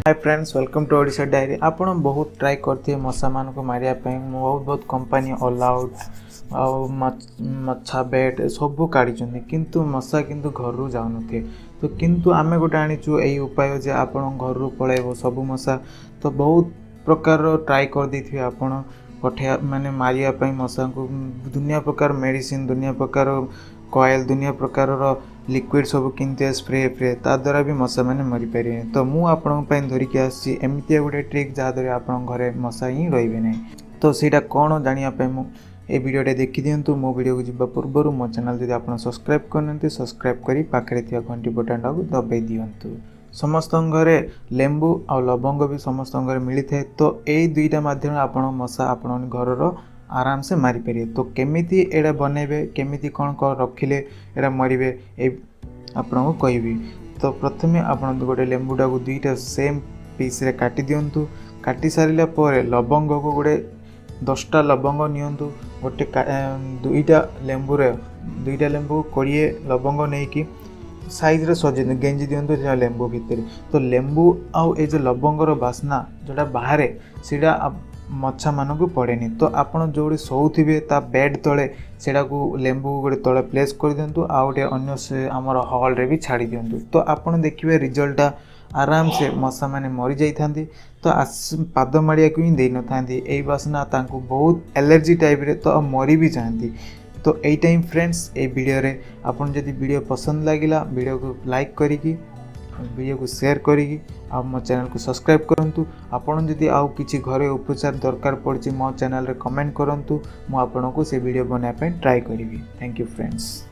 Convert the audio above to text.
Hi friends, welcome to Odisha diary. आपण बहुत try करते मशा मान को मारिया बहुत बहुत कंपनी ऑल आउट मच्छा बेट सब काढ़ी किंतु मशा किंतु घर जाऊन थे। तो किंतु आमे गोटे आनीचु यही उपाय जे आपण घर पलैब सब मशा। तो बहुत प्रकार ट्राई कर देथिबे आपण पठे माने मारिया मशा को दुनिया प्रकार मेडिसिन, दुनिया प्रकार कॉइल, दुनिया प्रकार लिक्विड सब किनते स्प्रे फ्रे ता द्वारा भी मशा मैंने मरी पारे। तो मुझे आपण धरिकी आसी एमती गोटे ट्रिक जहाँद्वारा आपण घरे मशा ही रे ना। तो सीटा कौन जानापी मुझे वीडियोटे देखी दिंतु। मो वीडियो को जीवा पूर्व मो चैनल जब आप सब्सक्राइब करते सब्सक्राइब कर पाखे घंटी बटन टाक दबाई दिंतु। समस्त घरे लेंबू आ लवंग भी समस्त घरे मिलता है। तो यही दुईटा मध्यम आप मशा आपण घर आराम से मारी पारे। तो केमिति एड़ा बनइबे, केमिति कौन कौन रखिले एड़ा मरिबे आपन को कहबी। तो प्रथमे आपन गोटे लेंबूटा को दुईटा सेम पीस रे काटी दियंतु। काटी सारिला परे लवंग को गोटे 10टा लवंग नियंतु। गोटे दुईटा लेंबू 20 लवंग नहीं कि साइज रे सजे गेंजी दियंतु लेंबू भितर। तो लेंबू आउ ए जो लवंगर बास्ना जोटा बाहर सीटा मच्छा मानक पड़ेनी। तो आपड़ जो शोथे ता बेड तले सेटा को लेंबू गोटे तले प्लेस कर दिंतु। आ गए अन्न से आमर हॉल रे भी छाड़ी दिंतु। तो आपड़ देखिए रिजल्टा आराम से मशा मैंने मरी जाती। तो पाद मारिया को ही दे न था यही बासना तांको बहुत एलर्जी टाइप रे तो मरी भी जाती। तो यही टाइम फ्रेंड्स ये वीडियो रे आपन जदि वीडियो पसंद लगिला वीडियो को लाइक करिकी वीडियो को शेयर करिकी आ मो चैनल को सब्सक्राइब करंतु। आपन जदि आउ किछि घरे उपचार दरकार पड़छि मो चैनल रे कमेंट करंतु। मो आपन को से वीडियो बनाय पे ट्राई करिवि। Thank you friends.